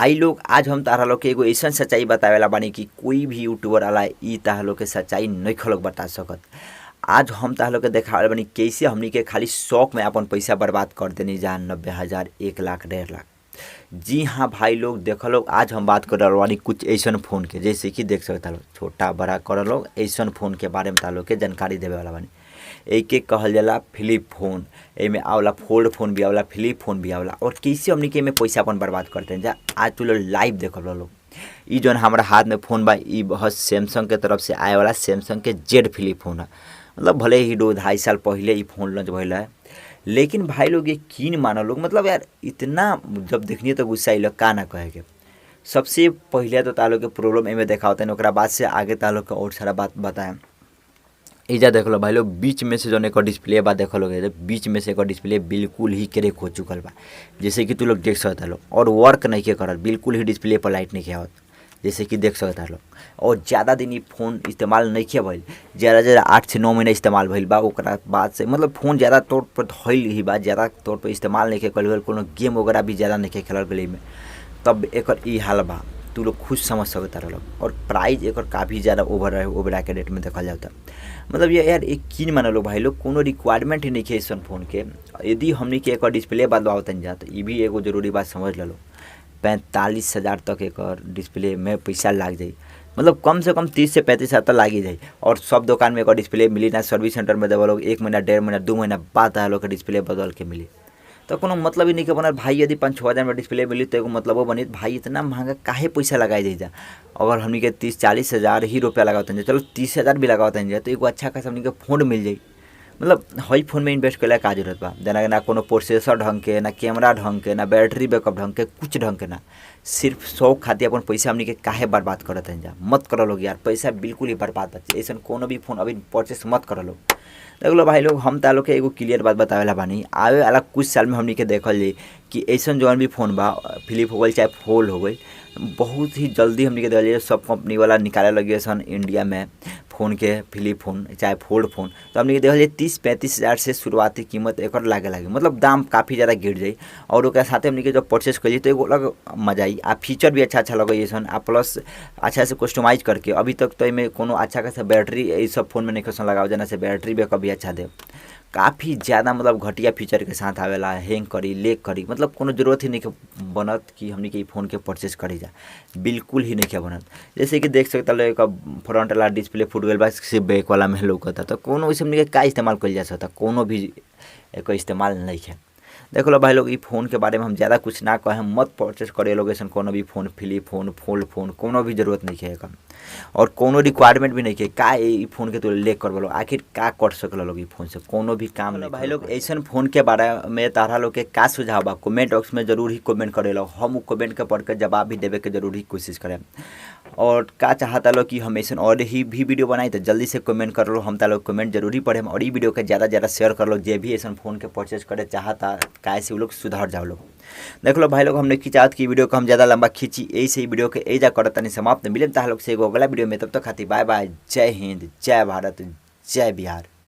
भाई लोग आज हम तारा लोग के एगो ऐसा सच्चाई बतावेला बानी कि कोई भी यूट्यूबर आला ई तारा लोग के सच्चाई नहीं खलोग बता सकत। आज हम तारा लोग के देखावे बानी कैसे हमनी के खाली शौक में अपन पैसा बर्बाद कर देनी जा 90,000 1 लाख 1.5 लाख। जी हाँ भाई लोग देख लोग आज हम बात कर रहे बानी कुछ ऐसा फ़ोन के, जैसे कि देख सकता लोग छोटा बड़ा कर लोग ऐसा फ़ोन के बारे में तारा लोग के जानकारी देवे वाला बानी। एक एक कहल जाला फ्लिप फोन, एमे आवला फोल्ड फोन भी आवला, फ्लिप फोन भी आवला। और कैसे हमनी के एमे पैसा अपन बर्बाद करते हैं जा आज तू लोग लाइव देख लोग। ई जौन हमारा हाथ में फ़ोन बा ई बहुत सैमसंग के तरफ से आए वाला सैमसंग के जेड फ्लिप फोन है। मतलब भले ही 2-2.5 साल पहले ई फ़ोन लॉन्च भइल है, लेकिन भाई लोग ये कीन मानो लोग मतलब यार इतना जब देखनी तो गुस्सा लोग का ना कहे के। सबसे पहले तो तालो के प्रॉब्लम एमे देखा होता है, ओकरा बाद से आगे तालो के और सारा बात बताएं। एजा देख लो भाई लोग बीच में से जो एक डिस्प्ले बा देख लो बीच में से एक डिस्प्ले बिल्कुल ही क्रेक हो चुकल बा, जैसे कि तू लोग देख सकता लो। और वर्क नहीं के करत, बिल्कुल ही डिस्प्ले पर लाइट नहीं आवत, जैसे कि देख सकता लो। और ज़्यादा दिन ये फ़ोन इस्तेमाल नहीं किया भइल, ज़्यादा 8 से 9 महीना इस्तेमाल भइल बा। ओकरा बाद से मतलब फ़ोन ज़्यादा तौर पर धइल ही बा, ज़्यादा तौर पर इस्तेमाल नहीं कल, कोनो गेम वगैरह भी ज़्यादा नहीं खेलल गली में, तब एकर ई हाल बा। तू लोग खुद समझ सकता लोग। और प्राइस एक काफ़ी ज़्यादा ओवर है, ओवरा के रेट में देखा जाता। मतलब ये यार एक कीन मान लो भाई लोग, कोनो रिक्वायरमेंट ही नहीं है इस फ़ोन के। यदि हमने के एक डिस्प्ले बदलावतन जा तो ये भी एगो जरूरी बात समझ लो। 45,000 तक एक डिस्प्ले में पैसा लाग जाए, मतलब कम से कम 30 से 35 हज़ार तक लाग ही जाए। और सब दुकान में एक डिस्प्ले मिली ना, सर्विस सेंटर में देव लोग 1 महीना 1.5 महीना 2 महीना बाद लोग के डिस्प्ले बदल के मिली, तो कोनो मतलब ही नहीं के बनल भाई। यदि 5-6 हज़ार में डिस्प्ले मिली तो एगो मतलब वो बनी भाई इतना महंगा काहे पैसा लगाई जाए। अगर हमनी के 30-40 हज़ार ही रुपया लगाते हैं, चलो 30 हज़ार भी लगाते हैं तो एगो अच्छा खासा हमनी के फ़ोन मिल जाए। मतलब हई फ़ोन में इन्वेस्ट करे का जरूरत बा, जना ना कोनो प्रोसेसर ढंग के, ना कैमरा ढंग के, ना बैटरी बैकअप ढंग के, कुछ ढंग के ना। सिर्फ शौक खातिर अपन पैसा हमनी के काहे बर्बाद करत हैं जा। मत करो लोग यार, पैसा बिल्कुल ही बर्बाद बच्चे। ऐसा कोनो भी फ़ोन अभी परचेस मत करो लोग। देख लो भाई लोग हम तालो के एगो क्लियर बात बतावेला बानी, आवे वाला कुछ साल में हमनी के देखल जाए कि ऐसा जौन भी फ़ोन बा फ्लिप हो गई चाहे फोल्ड हो गई, बहुत ही जल्दी हमनी के देखल जाए सब कंपनी वाला निकाले लगे सन इंडिया में फ़ोन के, फ्लिप फोन चाहे फोल्ड फोन। तो हमने देखल जाए 30-35 हज़ार से शुरुआती कीमत एक लागे मतलब दाम काफ़ी ज़्यादा गिर जाए। और ओकरा साथे हमने के जब परचेस करिए तो एगो अलग मजा आई। आ फीचर भी अच्छा अच्छा लगे सन, आ प्लस अच्छा से कस्टमाइज करके। अभी तक तो इनमें कोनो अच्छा खासा बैटरी ये सब फोन में नहीं कसन लगाओ, जना से बैटरी बैकअप भी अच्छा दे। काफ़ी ज़्यादा मतलब घटिया फीचर के साथ आवेला, हैंग करी लेग करी, मतलब कोनो जरूरत ही नहीं के बनत कि हमनी के फ़ोन के परचेस करी जा, बिल्कुल ही नहीं के बनत। जैसे कि देख सकता लो एक फ्रंट वाला डिस्प्ले फुट गल बा, सिर्फ बैक वाला में लौकता, तो कोनो वैसे हमनी के का इस्तेमाल कइल जा सकता, कोनो भी एक इस्तेमाल नहीं है। देख लो भाई लोग ई फ़ोन के बारे में हम ज़्यादा कुछ ना कहें, मत परचेस करे लोग ऐसा कोनो भी phone, flip phone fold phone कोनो भी जरूरत नहीं है। और कोनो रिक्वायरमेंट भी नहीं है का ई फ़ोन के तो ले कर बोलो, आखिर का कर सकल लोग ई फ़ोन से कोनो भी काम नहीं। भाई लोग ऐसा फ़ोन के बारे में तारा लोग के का सुझाव बा कमेंट बॉक्स में जरूर ही कमेंट करे लो, हम कमेंट के पढ़ के जवाब भी देवे के जरूर ही कोशिश करें। और का चाहता लो कि हम ऐसा और ही भी वीडियो बनाई तो जल्दी से कमेंट कर लो, हम तालो कमेंट जरूर ही पढ़े। और ये वीडियो के ज़्यादा ज़्यादा शेयर कर लो, जे भी ऐसा फ़ोन के परचेज करे चाहता कैसे वो लोग सुधार जाओ लोग। देख लो भाई लोग हमने की चाहत की वीडियो को हम ज़्यादा लंबा खींची, ऐसे ही वीडियो के एजा करत तनी समाप्त। मिले तालोग से एगो अगला वीडियो में, तब तक खातिर बाय बाय। जय हिंद, जय भारत, जय बिहार।